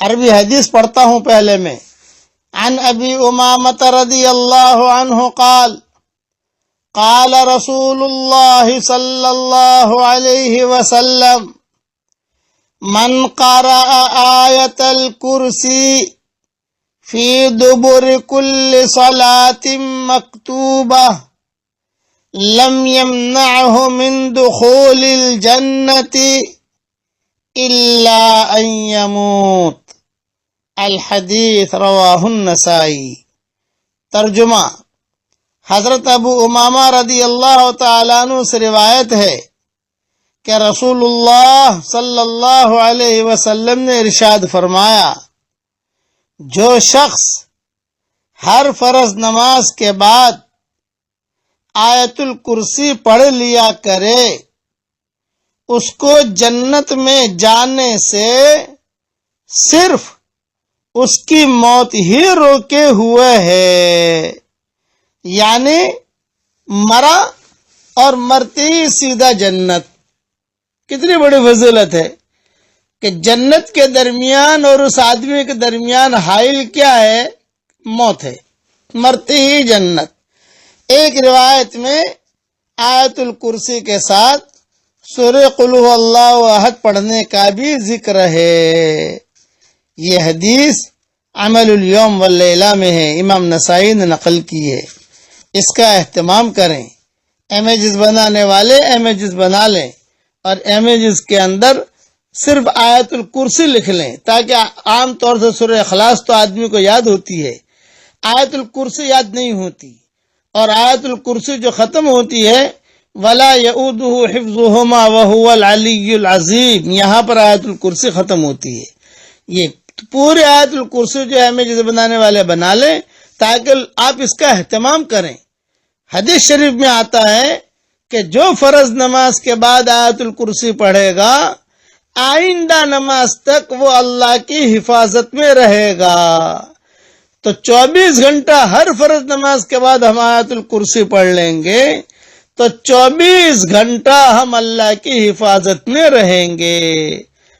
عربی حدیث پڑھتا ہوں پہلے میں. عن ابی امامۃ رضی اللہ عنہ قال قال رسول اللہ صلی اللہ علیہ وسلم من قرأ آیت الکرسی فی دبر کل صلاة مکتوبہ لم يمنعه من دخول الجنة إلا أن يموت. الحدیث رواہ النسائی. ترجمہ: حضرت ابو امامہ رضی اللہ تعالیٰ عنہ سے روایت ہے کہ رسول اللہ صلی اللہ علیہ وسلم نے ارشاد فرمایا، جو شخص ہر فرض نماز کے بعد آیت الکرسی پڑھ لیا کرے اس کو جنت میں جانے سے صرف اس کی موت ہی روکے ہوئے ہے، یعنی مرا اور مرتے ہی سیدھا جنت. کتنی بڑی فضیلت ہے کہ جنت کے درمیان اور اس آدمی کے درمیان حائل کیا ہے؟ موت ہے، مرتے ہی جنت. ایک روایت میں آیت الکرسی کے ساتھ سورہ قل هو اللہ احد پڑھنے کا بھی ذکر ہے. یہ حدیث عمل الیوم واللیلہ میں ہے، امام نسائی نے نقل کی ہے. اس کا اہتمام کریں. امیجز بنانے والے امیجز بنا لیں اور امیجز کے اندر صرف آیت الکرسی لکھ لیں، تاکہ عام طور سے سورہ اخلاص تو آدمی کو یاد ہوتی ہے، آیت الکرسی یاد نہیں ہوتی. اور آیت الکرسی جو ختم ہوتی ہے وَلَا يَؤُودُهُ حِفْظُهُمَا وَهُوَ الْعَلِيُّ الْعَظِيمُ، یہاں پر آیت الکرسی ختم ہوتی ہے. یہ پورے آیت الکرسی جو ہے امیجز بنانے والے بنا لیں تاکہ آپ اس کا اہتمام کریں. حدیث شریف میں آتا ہے کہ جو فرض نماز کے بعد آیت الکرسی پڑھے گا آئندہ نماز تک وہ اللہ کی حفاظت میں رہے گا. تو 24 گھنٹہ ہر فرض نماز کے بعد ہم آیت الکرسی پڑھ لیں گے تو 24 گھنٹہ ہم اللہ کی حفاظت میں رہیں گے.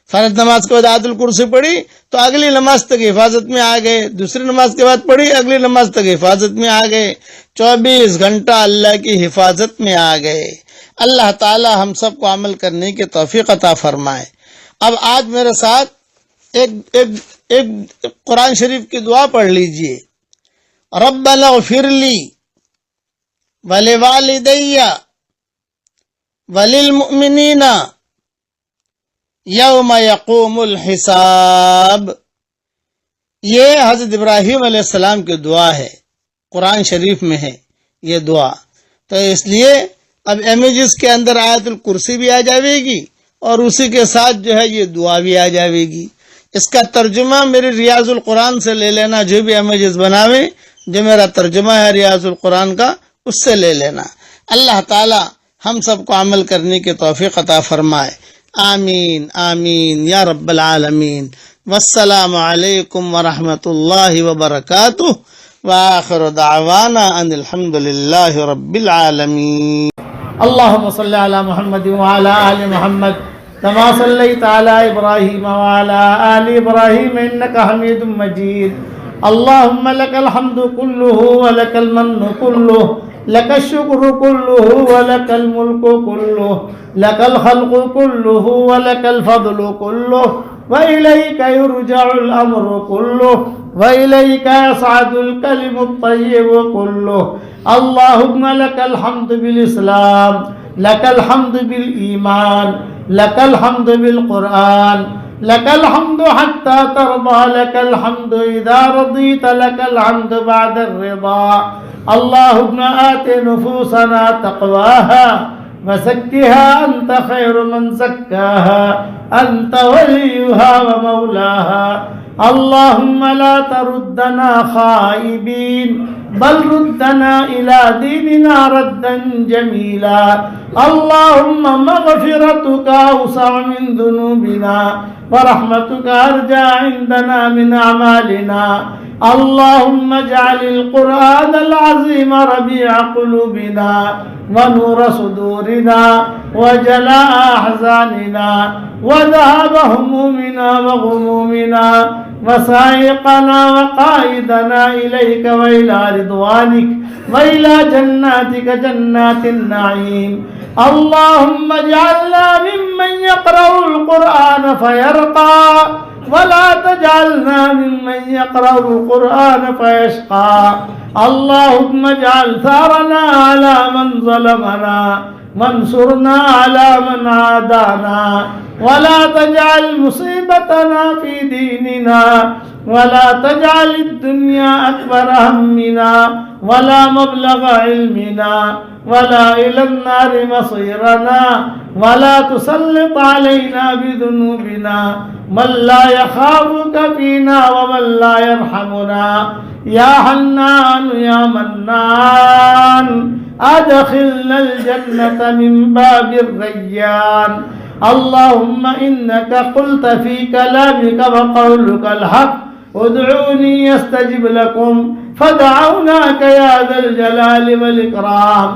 فرض نماز کے بعد آیت الکرسی پڑھی تو اگلی نماز تک حفاظت میں آ گئے، دوسری نماز کے بعد پڑھی اگلی نماز تک حفاظت میں آ گئے، 24 گھنٹہ اللہ کی حفاظت میں آ گئے. اللہ تعالی ہم سب کو عمل کرنے کی توفیق عطا فرمائے. اب آج میرے ساتھ ایک قرآن شریف کی دعا پڑھ لیجئے. ربنا اغفر لی ولوالدی وللمؤمنین یوم یقوم الحساب. یہ حضرت ابراہیم علیہ السلام کی دعا ہے، قرآن شریف میں ہے یہ دعا. تو اس لیے اب امیجز کے اندر آیت الکرسی بھی آ جائے گی اور اسی کے ساتھ جو ہے یہ دعا بھی آ جائے گی. اس کا ترجمہ میرے ریاض القرآن سے لے لینا، جو بھی امیجز بناوے جو میرا ترجمہ ہے ریاض القرآن کا اس سے لے لینا. اللہ تعالی ہم سب کو عمل کرنے کی توفیق عطا فرمائے. آمین آمین یا رب العالمین. والسلام علیکم ورحمۃ اللہ وبرکاتہ. وآخر دعوانا ان الحمد للہ رب العالمین. اللهم صل على محمد وعلى آل محمد كما صليت على إبراهيم وعلى آل إبراهيم إنك حميد مجيد. اللهم لك الحمد كله ولك المن كله لك الشكر كله ولك الملك كله لك الخلق كله ولك الفضل كله وإليك يرجع الأمر كله وإليك يصعد الكلم الطيب كله. اللهم لك الحمد بالإسلام، لك الحمد بالإيمان، لك الحمد بالقرآن، لك الحمد حتى ترضى، لك الحمد إذا رضيت، لك الحمد بعد الرضا. اللهم آت نفوسنا تقواها وزكها أنت خير من زكاها، أنت وليها ومولاها. اللهم لا تردنا خائبين بل ردنا إلى ديننا ردا جميلا. اللهم مغفرتك أوسع من ذنوبنا ورحمتك أرجى عندنا من أعمالنا. اللهم اجعل القرآن العظيم ربيع قلوبنا ونور صدورنا وجلاء أحزاننا وذهاب همومنا وغمومنا وسائقنا وقائدنا إليك وإلى رضوانك وإلى جناتك جنات النعيم. اللهم اجعلنا ممن يقرأ القرآن فيرقى ولا تجعلنا ممن يقرأ القرآن فيشقى. اللهم اجعل ثارنا على من ظلمنا وانصرنا على من عادانا ولا تجعل مصيبتنا في ديننا ولا تجعل الدنيا أكبر همنا ولا مبلغ علمنا ولا إلى النار مصيرنا ولا تسلط علينا بذنوبنا من لا يخافك فينا ومن لا يرحمنا. يا حنان يا منان أدخلنا الجنة من باب الريان. اللهم إنك قلت في كلامك وقولك الحق ادعوني يستجب لكم فدعوناك يا ذا الجلال والإكرام.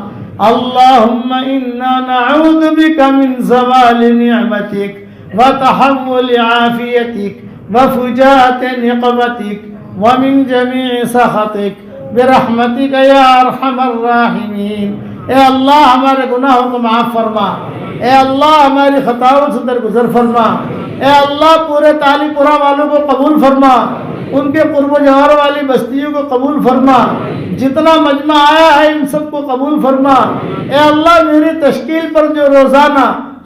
اللهم إنا نعوذ بك من زوال نعمتك وتحول عافيتك وفجاءة نقمتك ومن جميع سخطك برحمتك یا ارحم الراحمین. اے اللہ ہمارے گناہوں کو معاف فرما. اے اللہ ہماری خطاؤں سے درگزر فرما. اے اللہ پورے تالی پورا والوں کو قبول فرما. ان کے قرب و جوار والی بستیوں کو قبول فرما. جتنا مجمع آیا ہے ان سب کو قبول فرما. اے اللہ میری تشکیل پر جو روزانہ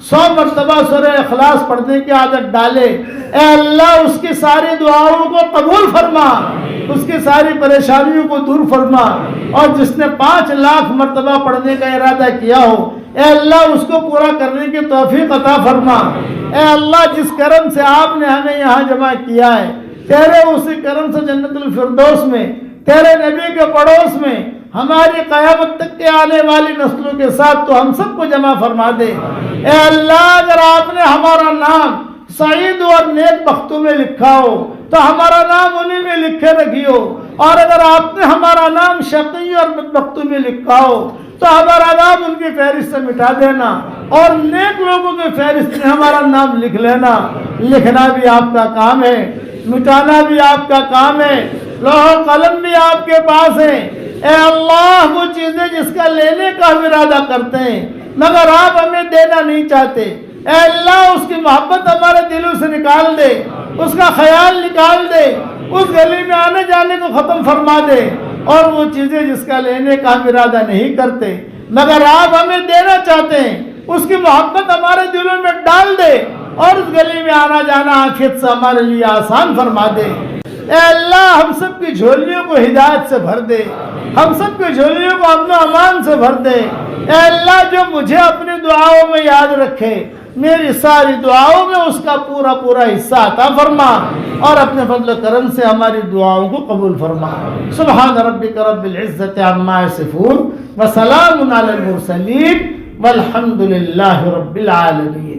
100 مرتبہ سورہ اخلاص پڑھنے کی عادت ڈالے, اے اللہ اس کی ساری دعاؤں کو قبول فرما, اس کی ساری پریشانیوں کو دور فرما. اور جس نے 5 لاکھ مرتبہ پڑھنے کا ارادہ کیا ہو, اے اللہ اس کو پورا کرنے کی توفیق عطا فرما. اے اللہ جس کرم سے آپ نے ہمیں یہاں جمع کیا ہے, تیرے اسی کرم سے جنت الفردوس میں تیرے نبی کے پڑوس میں ہماری قیامت تک کے آنے والی نسلوں کے ساتھ تو ہم سب کو جمع فرما دے. اے اللہ اگر آپ نے ہمارا نام سعید اور نیک بختوں میں لکھا ہو تو ہمارا نام انہی میں لکھے رکھیو, اور اگر آپ نے ہمارا نام شقی اور بدبختوں میں لکھا ہو تو ہمارا نام ان کی فہرست سے مٹا دینا, اور نیک لوگوں کے فہرست میں ہمارا نام لکھ لینا. لکھنا بھی آپ کا کام ہے, مٹانا بھی آپ کا کام ہے, لوح و قلم بھی آپ کے پاس ہے. اے اللہ وہ چیزیں جس کا لینے کا ہم ارادہ کرتے ہیں مگر آپ ہمیں دینا نہیں چاہتے, اے اللہ اس کی محبت ہمارے دلوں سے نکال دے, اس کا خیال نکال دے, اس گلی میں آنے جانے کو ختم فرما دے. اور وہ چیزیں جس کا لینے کا ہم ارادہ نہیں کرتے مگر آپ ہمیں دینا چاہتے ہیں, اس کی محبت ہمارے دلوں میں ڈال دے, اور اس گلی میں آنا جانا آخرت سے ہمارے لیے آسان فرما دے. اے اللہ ہم سب کی جھولیوں کو ہدایت سے بھر دے, ہم سب کی جھولیوں کو امن و امان سے بھر دے. اے اللہ جو مجھے اپنی دعاؤں میں یاد رکھے میری ساری دعاؤں میں اس کا پورا پورا حصہ عطا فرما, اور اپنے فضل و کرم سے ہماری دعاؤں کو قبول فرما. سبحان ربک رب العزت عما یصفون وسلام علی المرسلین والحمد للہ رب العالمین.